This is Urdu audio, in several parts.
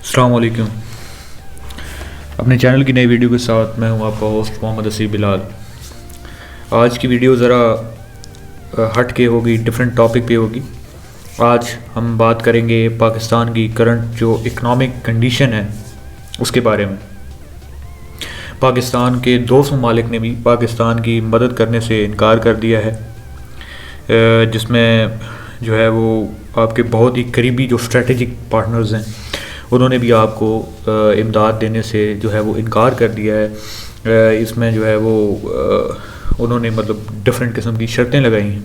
السلام علیکم. اپنے چینل کی نئی ویڈیو کے ساتھ میں ہوں آپ کا ہوسٹ محمد اسیب بلال. آج کی ویڈیو ذرا ہٹ کے ہوگی، ڈیفرنٹ ٹاپک پہ ہوگی. آج ہم بات کریں گے پاکستان کی کرنٹ جو اکنامک کنڈیشن ہے اس کے بارے میں. پاکستان کے 2 ممالک نے بھی پاکستان کی مدد کرنے سے انکار کر دیا ہے، جس میں جو ہے وہ آپ کے بہت ہی قریبی جو اسٹریٹجک پارٹنرز ہیں انہوں نے بھی آپ کو امداد دینے سے جو ہے وہ انکار کر دیا ہے. اس میں جو ہے وہ انہوں نے ڈفرینٹ قسم کی شرطیں لگائی ہیں،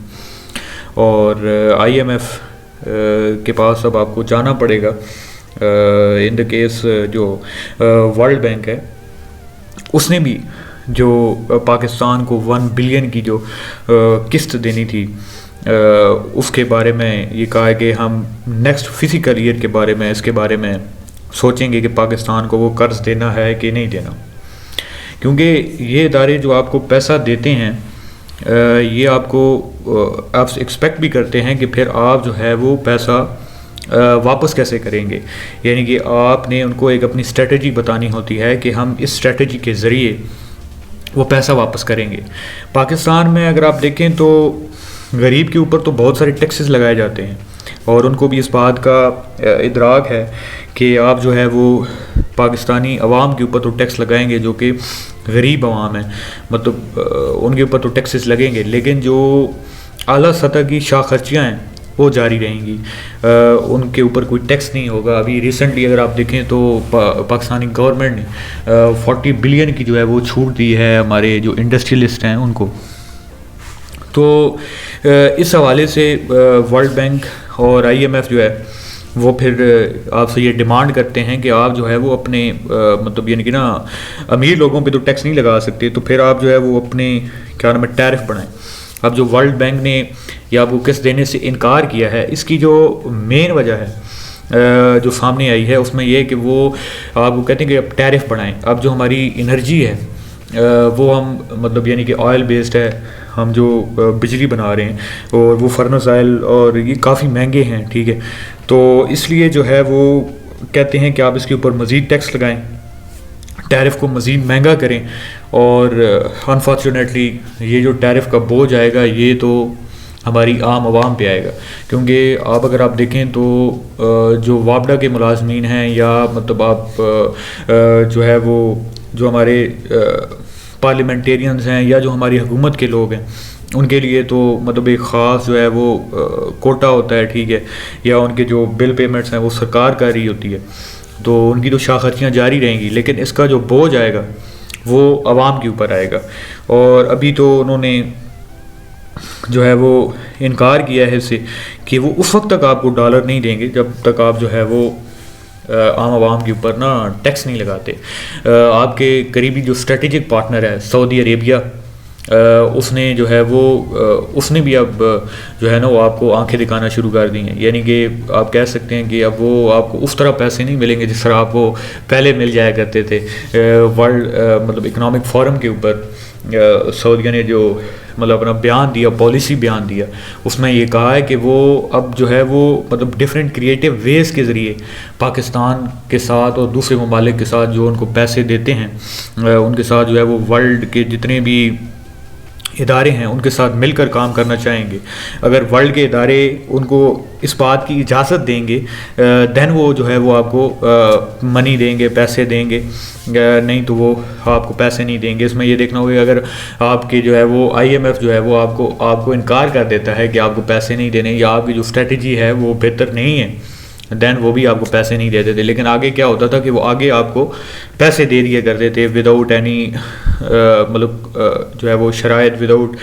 اور آئی ایم ایف کے پاس اب آپ کو جانا پڑے گا. ان دا کیس جو ورلڈ بینک ہے اس نے بھی جو پاکستان کو 1 بلین کی جو قسط دینی تھی اس کے بارے میں یہ کہا ہے کہ ہم نیکسٹ فزیکل ایئر کے بارے میں اس کے بارے میں سوچیں گے کہ پاکستان کو وہ قرض دینا ہے کہ نہیں دینا، کیونکہ یہ ادارے جو آپ کو پیسہ دیتے ہیں یہ آپ کو آپ ایکسپیکٹ بھی کرتے ہیں کہ پھر آپ جو ہے وہ پیسہ واپس کیسے کریں گے. یعنی کہ آپ نے ان کو ایک اپنی اسٹریٹجی بتانی ہوتی ہے کہ ہم اس اسٹریٹجی کے ذریعے وہ پیسہ واپس کریں گے. پاکستان میں اگر آپ دیکھیں تو غریب کے اوپر تو بہت سارے ٹیکسز لگائے جاتے ہیں، اور ان کو بھی اس بات کا ادراک ہے کہ آپ جو ہے وہ پاکستانی عوام کے اوپر تو ٹیکس لگائیں گے جو کہ غریب عوام ہیں، ان کے اوپر تو ٹیکسز لگیں گے، لیکن جو اعلیٰ سطح کی شاہ خرچیاں ہیں وہ جاری رہیں گی، ان کے اوپر کوئی ٹیکس نہیں ہوگا. ابھی ریسنٹلی اگر آپ دیکھیں تو پاکستانی گورنمنٹ نے 40 بلین کی جو ہے وہ چھوٹ دی ہے ہمارے جو انڈسٹریلسٹ ہیں ان کو. تو اس حوالے سے ورلڈ بینک اور آئی ایم ایف جو ہے وہ پھر آپ سے یہ ڈیمانڈ کرتے ہیں کہ آپ جو ہے وہ اپنے یعنی کہ نا امیر لوگوں پہ تو ٹیکس نہیں لگا سکتے، تو پھر آپ جو ہے وہ اپنے کیا نام ہے ٹیرف بڑھائیں. اب جو ورلڈ بینک نے یا آپ کو قسط دینے سے انکار کیا ہے، اس کی جو مین وجہ ہے جو سامنے آئی ہے اس میں یہ کہ وہ آپ کو کہتے ہیں کہ اب ٹیرف بڑھائیں. اب جو ہماری انرجی ہے وہ ہم یعنی کہ آئل بیسڈ ہے، ہم جو بجلی بنا رہے ہیں اور وہ فرنس آئل اور یہ کافی مہنگے ہیں، ٹھیک ہے. تو اس لیے جو ہے وہ کہتے ہیں کہ آپ اس کے اوپر مزید ٹیکس لگائیں، ٹیرف کو مزید مہنگا کریں، اور انفارچونیٹلی یہ جو ٹیرف کا بوجھ آئے گا یہ تو ہماری عام عوام پہ آئے گا. کیونکہ اگر آپ دیکھیں تو جو وابڈا کے ملازمین ہیں یا آپ جو ہے وہ جو ہمارے پارلیمنٹیرینز ہیں یا جو ہماری حکومت کے لوگ ہیں ان کے لیے تو ایک خاص جو ہے وہ کوٹا ہوتا ہے، ٹھیک ہے، یا ان کے جو بل پیمنٹس ہیں وہ سرکار کر رہی ہوتی ہے، تو ان کی تو شاہ خرچیاں جاری رہیں گی، لیکن اس کا جو بوجھ آئے گا وہ عوام کے اوپر آئے گا. اور ابھی تو انہوں نے جو ہے وہ انکار کیا ہے اس سے کہ وہ اس وقت تک آپ کو ڈالر نہیں دیں گے جب تک آپ جو ہے وہ عام عوام کے اوپر ٹیکس نہیں لگاتے. آپ کے قریبی جو اسٹریٹجک پارٹنر ہے سعودی عربیہ، اس نے جو ہے وہ اس نے بھی اب جو ہے وہ آپ کو آنکھیں دکھانا شروع کر دی ہیں. یعنی کہ آپ کہہ سکتے ہیں کہ اب وہ آپ کو اس طرح پیسے نہیں ملیں گے جس طرح آپ کو پہلے مل جایا کرتے تھے. ورلڈ اکنامک فورم کے اوپر سعودیہ نے جو اپنا بیان دیا، پالیسی بیان دیا، اس میں یہ کہا ہے کہ وہ اب جو ہے وہ ڈفرینٹ کریٹیو ویز کے ذریعے پاکستان کے ساتھ اور دوسرے ممالک کے ساتھ جو ان کو پیسے دیتے ہیں ان کے ساتھ جو ہے وہ ورلڈ کے جتنے بھی ادارے ہیں ان کے ساتھ مل کر کام کرنا چاہیں گے. اگر ورلڈ کے ادارے ان کو اس بات کی اجازت دیں گے دین وہ جو ہے وہ آپ کو منی دیں گے، پیسے دیں گے، نہیں تو وہ آپ کو پیسے نہیں دیں گے. اس میں یہ دیکھنا ہوگا اگر آپ کے جو ہے وہ آئی ایم ایف جو ہے وہ آپ کو انکار کر دیتا ہے کہ آپ کو پیسے نہیں دینے یا آپ کی جو اسٹریٹجی ہے وہ بہتر نہیں ہے دین وہ بھی آپ کو پیسے نہیں دیتے تھے. لیکن آگے کیا ہوتا تھا کہ وہ آگے آپ کو پیسے دے دیا کرتے تھے وداؤٹ اینی جو ہے وہ شرائط، وداؤٹ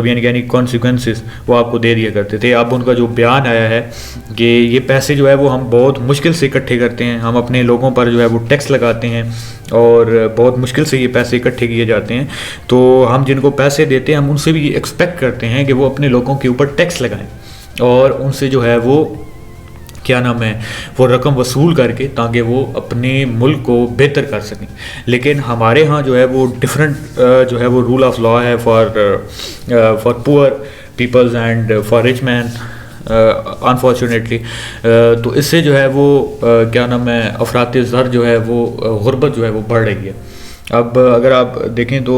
یعنی کہ اینی کانسیکوینسز وہ آپ کو دے دیا کرتے تھے. اب ان کا جو بیان آیا ہے کہ یہ پیسے جو ہے وہ ہم بہت مشکل سے اکٹھے کرتے ہیں، ہم اپنے لوگوں پر جو ہے وہ ٹیکس لگاتے ہیں اور بہت مشکل سے یہ پیسے اکٹھے کیے جاتے ہیں، تو ہم جن کو پیسے دیتے ہیں ہم ان سے بھی ایکسپیکٹ کرتے ہیں کہ وہ اپنے لوگوں کے اوپر ٹیکس لگائیں اور ان سے جو ہے وہ کیا نام ہے وہ رقم وصول کر کے تاکہ وہ اپنے ملک کو بہتر کر سکیں. لیکن ہمارے ہاں جو ہے وہ ڈفرینٹ جو ہے وہ رول آف لا ہے for poor peoples and for rich men unfortunately. تو اس سے جو ہے وہ کیا نام ہے افراط زر جو ہے وہ غربت جو ہے وہ بڑھ رہی ہے. اب اگر آپ دیکھیں تو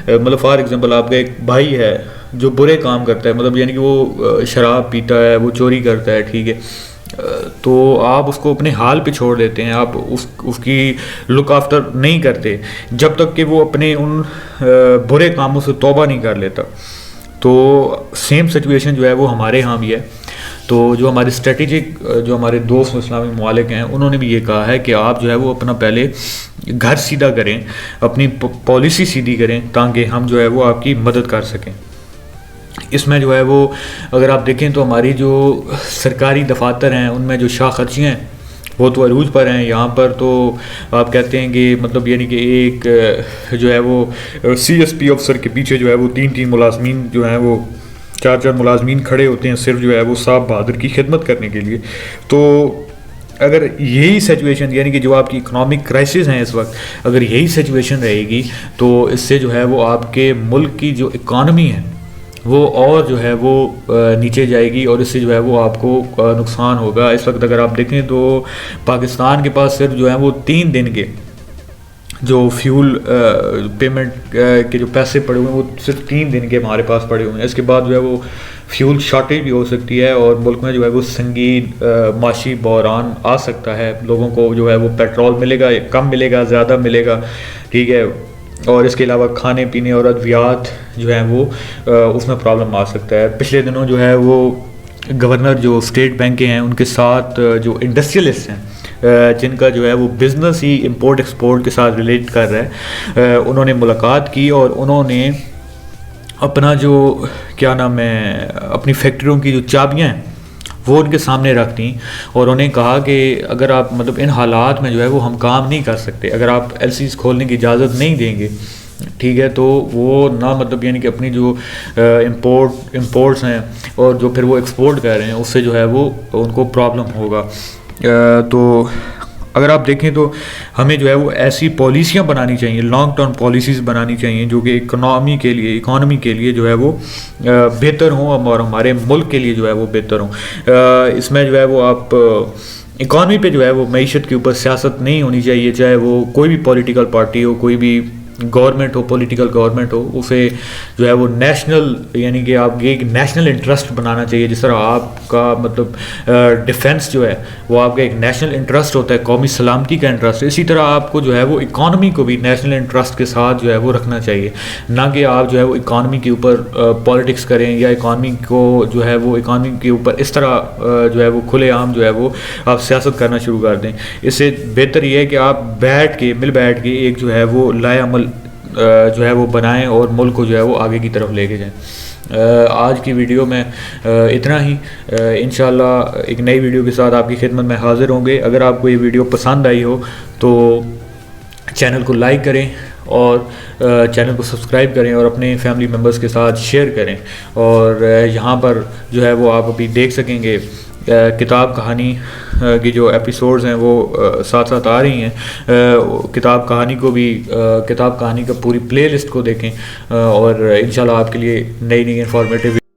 مطلب فار ایگزامپل آپ کا ایک بھائی ہے جو برے کام کرتا ہے, مطلب یعنی کہ وہ شراب پیتا ہے, وہ چوری کرتا ہے, ٹھیک ہے, تو آپ اس کو اپنے حال پہ چھوڑ دیتے ہیں, آپ اس کی لک آفٹر نہیں کرتے جب تک کہ وہ اپنے ان برے کاموں سے توبہ نہیں کر لیتا. تو سیم سچویشن جو ہے وہ ہمارے ہاں بھی ہے. تو جو ہمارے اسٹریٹجک جو ہمارے دوست اسلامی ممالک ہیں انہوں نے بھی یہ کہا ہے کہ آپ جو ہے وہ اپنا پہلے گھر سیدھا کریں, اپنی پالیسی سیدھی کریں تاکہ ہم جو ہے وہ آپ کی مدد کر سکیں. اس میں جو ہے وہ اگر آپ دیکھیں تو ہماری جو سرکاری دفاتر ہیں ان میں جو شاہ خرچیاں ہیں وہ تو عروج پر ہیں. یہاں پر تو آپ کہتے ہیں کہ مطلب یعنی کہ ایک جو ہے وہ سی ایس پی افسر کے پیچھے جو ہے وہ 3 ملازمین جو ہیں وہ 4 ملازمین کھڑے ہوتے ہیں صرف جو ہے وہ صاحب بہادر کی خدمت کرنے کے لیے. تو اگر یہی سچویشن یعنی کہ جو آپ کی اکنامک کرائسس ہیں اس وقت, اگر یہی سچویشن رہے گی تو اس سے جو ہے وہ آپ کے ملک کی جو اکانومی ہے وہ اور جو ہے وہ نیچے جائے گی, اور اس سے جو ہے وہ آپ کو نقصان ہوگا. اس وقت اگر آپ دیکھیں تو پاکستان کے پاس صرف جو ہے وہ 3 دن کے جو فیول پیمنٹ کے جو پیسے پڑے ہوئے ہیں وہ صرف 3 دن کے ہمارے پاس پڑے ہوئے ہیں. اس کے بعد جو ہے وہ فیول شارٹیج بھی ہو سکتی ہے اور ملک میں جو ہے وہ سنگین معاشی بحران آ سکتا ہے. لوگوں کو جو ہے وہ پیٹرول ملے گا, کم ملے گا, زیادہ ملے گا, ٹھیک ہے, اور اس کے علاوہ کھانے پینے اور ادویات جو ہیں وہ اس میں پرابلم آ سکتا ہے. پچھلے دنوں جو ہے وہ گورنر جو اسٹیٹ بینک کے ہیں ان کے ساتھ جو انڈسٹریلسٹ ہیں جن کا جو ہے وہ بزنس ہی امپورٹ ایکسپورٹ کے ساتھ ریلیٹ کر رہا ہے, انہوں نے ملاقات کی اور انہوں نے اپنا جو کیا نام ہے اپنی فیکٹریوں کی جو چابیاں ہیں وہ ان کے سامنے رکھ دیں اور انہیں کہا کہ اگر آپ مطلب ان حالات میں جو ہے وہ ہم کام نہیں کر سکتے, اگر آپ ایل سیز کھولنے کی اجازت نہیں دیں گے, ٹھیک ہے, تو وہ نہ مطلب یعنی کہ اپنی جو امپورٹس ہیں اور جو پھر وہ ایکسپورٹ کر رہے ہیں اس سے جو ہے وہ ان کو پرابلم ہوگا. تو اگر آپ دیکھیں تو ہمیں جو ہے وہ ایسی پالیسیاں بنانی چاہیے, لانگ ٹرم پالیسیز بنانی چاہیے جو کہ اکانومی کے لیے جو ہے وہ بہتر ہوں اور ہمارے ملک کے لیے جو ہے وہ بہتر ہوں. اس میں جو ہے وہ آپ اکانومی پہ جو ہے وہ معیشت کے اوپر سیاست نہیں ہونی چاہیے, چاہے وہ کوئی بھی پولیٹیکل پارٹی ہو, کوئی بھی گورنمنٹ ہو, پولیٹیکل گورنمنٹ ہو, اسے جو ہے وہ نیشنل یعنی کہ آپ ایک نیشنل انٹرسٹ بنانا چاہیے. جس طرح آپ کا مطلب ڈیفنس جو ہے وہ آپ کا ایک نیشنل انٹرسٹ ہوتا ہے, قومی سلامتی کا انٹرسٹ, اسی طرح آپ کو جو ہے وہ اکانومی کو بھی نیشنل انٹرسٹ کے ساتھ جو ہے وہ رکھنا چاہیے, نہ کہ آپ جو ہے وہ اکانومی کے اوپر پالیٹکس کریں یا اکانومی کو جو ہے وہ اکانومی کے اوپر اس طرح جو ہے وہ کھلے عام جو ہے وہ آپ سیاست کرنا شروع کر دیں. اس سے بہتر یہ ہے کہ آپ بیٹھ کے ایک جو ہے وہ لائے عمل جو ہے وہ بنائیں اور ملک کو جو ہے وہ آگے کی طرف لے کے جائیں. آج کی ویڈیو میں اتنا ہی. انشاءاللہ ایک نئی ویڈیو کے ساتھ آپ کی خدمت میں حاضر ہوں گے. اگر آپ کو یہ ویڈیو پسند آئی ہو تو چینل کو لائک کریں اور چینل کو سبسکرائب کریں اور اپنے فیملی ممبرز کے ساتھ شیئر کریں. اور یہاں پر جو ہے وہ آپ ابھی دیکھ سکیں گے کتاب کہانی کی جو ایپیسوڈز ہیں وہ ساتھ ساتھ آ رہی ہیں. کتاب کہانی کا پوری پلے لسٹ کو دیکھیں اور انشاءاللہ آپ کے لیے نئی انفارمیٹیو